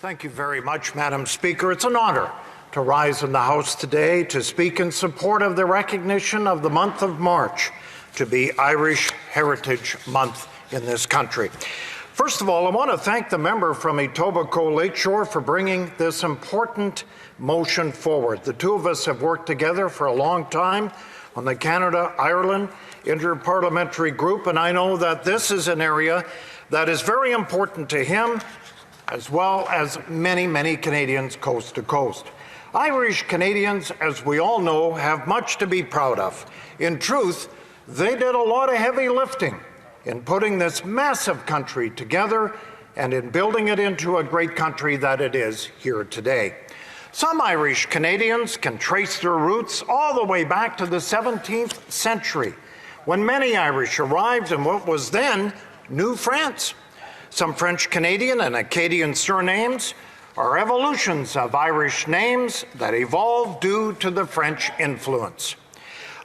Thank you very much, Madam Speaker. It's an honor to rise in the House today to speak in support of the recognition of the month of March to be Irish Heritage Month in this country. First of all, I want to thank the member from Etobicoke Lakeshore for bringing this important motion forward. The two of us have worked together for a long time on the Canada-Ireland Interparliamentary Group, and I know that this is an area that is very important to him, as well as many, many Canadians coast to coast. Irish Canadians, as we all know, have much to be proud of. In truth, they did a lot of heavy lifting in putting this massive country together and in building it into a great country that it is here today. Some Irish Canadians can trace their roots all the way back to the 17th century, when many Irish arrived in what was then New France. Some French Canadian and Acadian surnames are evolutions of Irish names that evolved due to the French influence.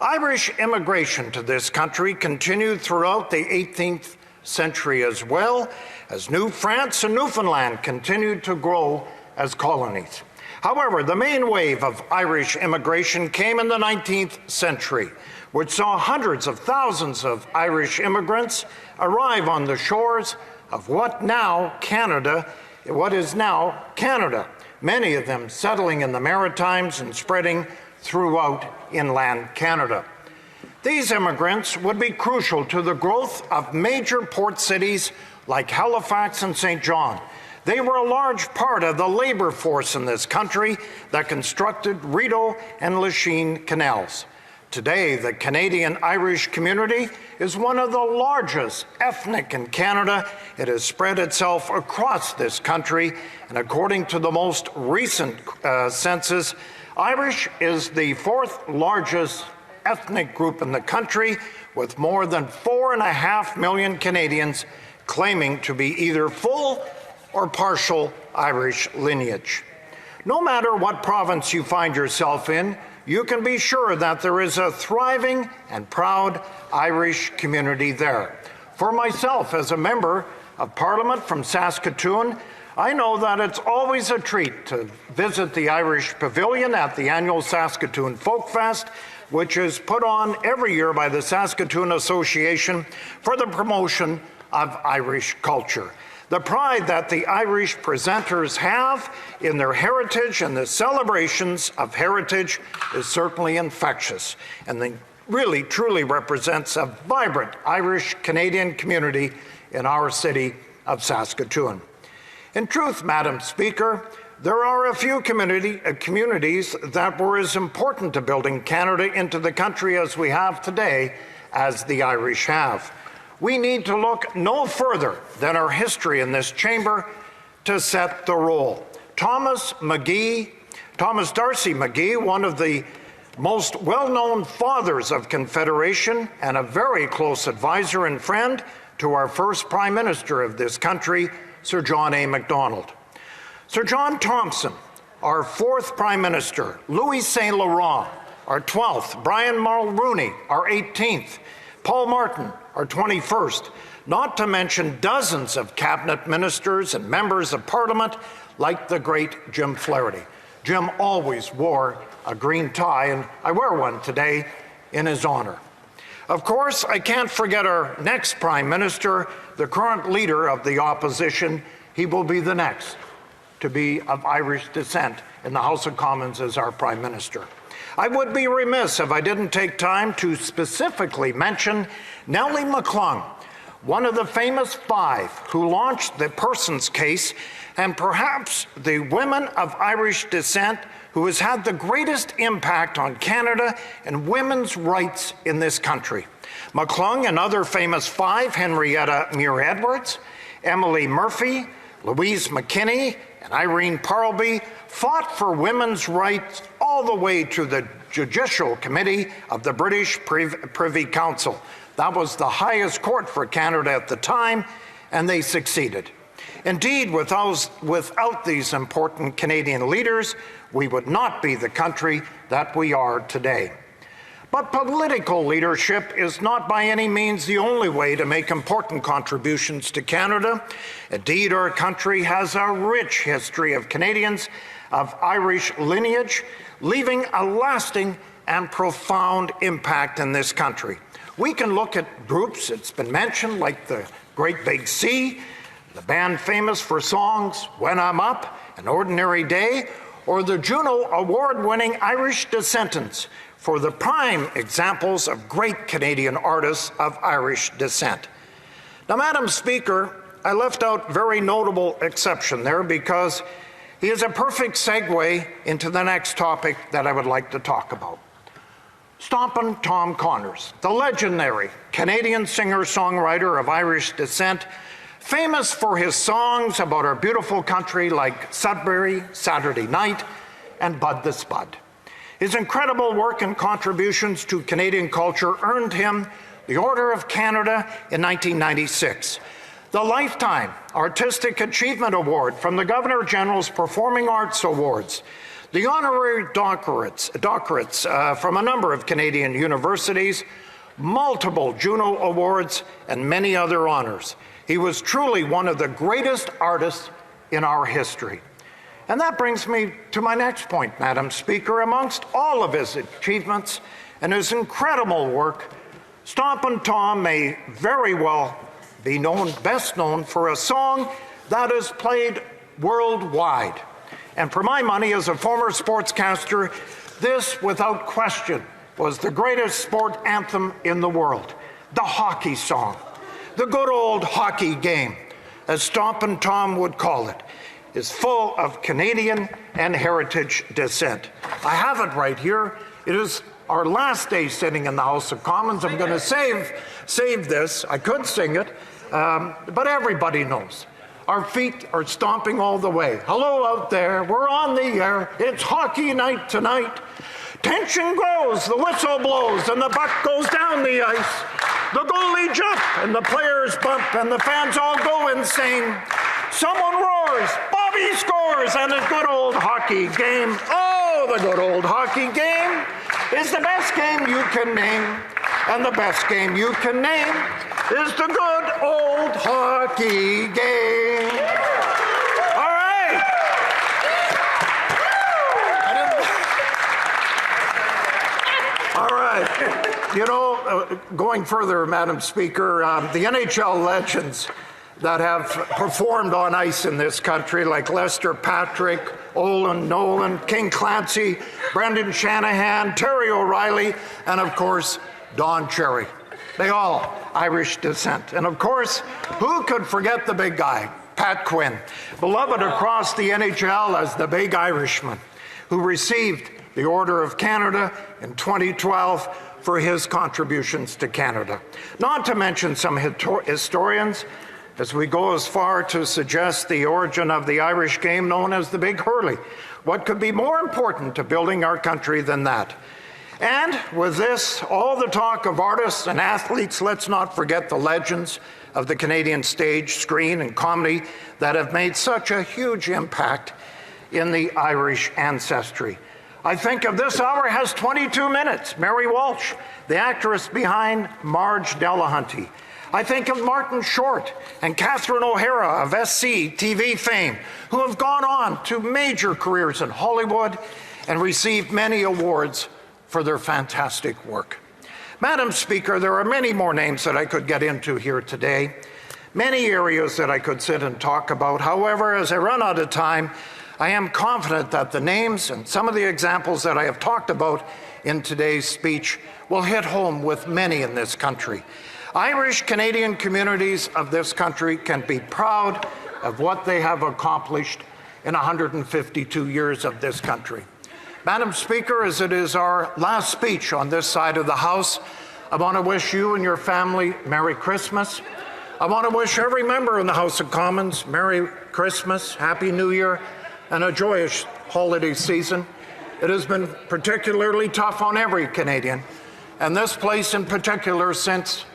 Irish immigration to this country continued throughout the 18th century as well, as New France and Newfoundland continued to grow as colonies. However, the main wave of Irish immigration came in the 19th century, which saw hundreds of thousands of Irish immigrants arrive on the shores of what is now Canada, many of them settling in the Maritimes and spreading throughout inland Canada. These immigrants would be crucial to the growth of major port cities like Halifax and St. John. They were a large part of the labor force in this country that constructed Rideau and Lachine canals. Today, the Canadian-Irish community is one of the largest ethnic in Canada. It has spread itself across this country, and according to the most recent census, Irish is the fourth largest ethnic group in the country, with more than 4.5 million Canadians claiming to be either full or partial Irish lineage. No matter what province you find yourself in, you can be sure that there is a thriving and proud Irish community there. For myself, as a member of Parliament from Saskatoon, I know that it's always a treat to visit the Irish Pavilion at the annual Saskatoon Folk Fest, which is put on every year by the Saskatoon Association for the promotion of Irish culture. The pride that the Irish presenters have in their heritage and the celebrations of heritage is certainly infectious, and they really truly represents a vibrant Irish Canadian community in our city of Saskatoon. In truth, Madam Speaker, there are a few communities that were as important to building Canada into the country as we have today as the Irish have. We need to look no further than our history in this chamber to set the role. Thomas Darcy McGee, one of the most well-known fathers of Confederation and a very close advisor and friend to our first Prime Minister of this country, Sir John A. Macdonald. Sir John Thompson, our fourth Prime Minister, Louis St. Laurent, our 12th, Brian Mulroney, our 18th, Paul Martin, our 21st, not to mention dozens of cabinet ministers and members of Parliament like the great Jim Flaherty. Jim always wore a green tie, and I wear one today in his honor. Of course, I can't forget our next Prime Minister, the current leader of the opposition. He will be the next to be of Irish descent in the House of Commons as our Prime Minister. I would be remiss if I didn't take time to specifically mention Nellie McClung, one of the famous five who launched the Persons case, and perhaps the women of Irish descent who has had the greatest impact on Canada and women's rights in this country. McClung and other famous five, Henrietta Muir Edwards, Emily Murphy, Louise McKinney, and Irene Parlby, fought for women's rights all the way to the Judicial Committee of the British Privy Council. That was the highest court for Canada at the time, and they succeeded. Indeed, without these important Canadian leaders, we would not be the country that we are today. But political leadership is not by any means the only way to make important contributions to Canada. Indeed, our country has a rich history of Canadians of Irish lineage, leaving a lasting and profound impact in this country. We can look at groups, it's been mentioned, like the Great Big Sea, the band famous for songs When I'm Up, An Ordinary Day, or the Juno Award-winning Irish Descendants, for the prime examples of great Canadian artists of Irish descent. Now, Madam Speaker, I left out very notable exception there because he is a perfect segue into the next topic that I would like to talk about. Stompin Tom Connors, the legendary Canadian singer-songwriter of Irish descent, famous for his songs about our beautiful country like Sudbury, Saturday Night, and Bud the Spud. His incredible work and contributions to Canadian culture earned him the Order of Canada in 1996, the Lifetime Artistic Achievement Award from the Governor-General's Performing Arts Awards, the honorary doctorates from a number of Canadian universities, multiple Juno Awards, and many other honors. He was truly one of the greatest artists in our history. And that brings me to my next point, Madam Speaker. Amongst all of his achievements and his incredible work, Stompin Tom may very well be best known for a song that is played worldwide. And for my money, as a former sportscaster, this, without question, was the greatest sport anthem in the world, the hockey song, the good old hockey game, as Stompin Tom would call it, is full of Canadian and heritage descent. I have it right here. It is our last day sitting in the House of Commons. I'm going to save this. I could sing it, but everybody knows. Our feet are stomping all the way. Hello out there, we're on the air. It's hockey night tonight. Tension grows, the whistle blows, and the puck goes down the ice. The goalie jump, and the players bump, and the fans all go insane. Someone roars, Bobby scores, and a good old hockey game. Oh, the good old hockey game is the best game you can name. And the best game you can name is the good old hockey game. All right. All right. You know, going further, Madam Speaker, the NHL legends that have performed on ice in this country, like Lester Patrick, Olin Nolan, King Clancy, Brendan Shanahan, Terry O'Reilly, and of course, Don Cherry. They all Irish descent. And of course, who could forget the big guy, Pat Quinn, beloved across the NHL as the Big Irishman, who received the Order of Canada in 2012 for his contributions to Canada. Not to mention some historians, as we go as far to suggest the origin of the Irish game known as the Big Hurley. What could be more important to building our country than that? And with this, all the talk of artists and athletes, let's not forget the legends of the Canadian stage, screen, and comedy that have made such a huge impact in the Irish ancestry. I think of This Hour Has 22 Minutes, Mary Walsh, the actress behind Marge Delahunty. I think of Martin Short and Catherine O'Hara of SC TV fame, who have gone on to major careers in Hollywood and received many awards for their fantastic work. Madam Speaker, there are many more names that I could get into here today, many areas that I could sit and talk about. However, as I run out of time, I am confident that the names and some of the examples that I have talked about in today's speech will hit home with many in this country. Irish Canadian communities of this country can be proud of what they have accomplished in 152 years of this country. Madam Speaker, as it is our last speech on this side of the House, I want to wish you and your family Merry Christmas. I want to wish every member in the House of Commons Merry Christmas, Happy New Year, and a joyous holiday season. It has been particularly tough on every Canadian, and this place in particular since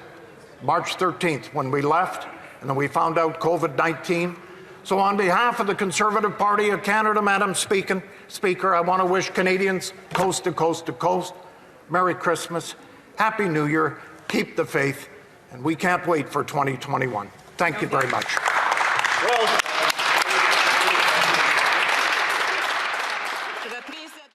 March 13th, when we left, and then we found out COVID-19. So on behalf of the Conservative Party of Canada, Madam Speaker, I want to wish Canadians coast to coast to coast Merry Christmas, Happy New Year, keep the faith, and we can't wait for 2021. Thank you very much. Well,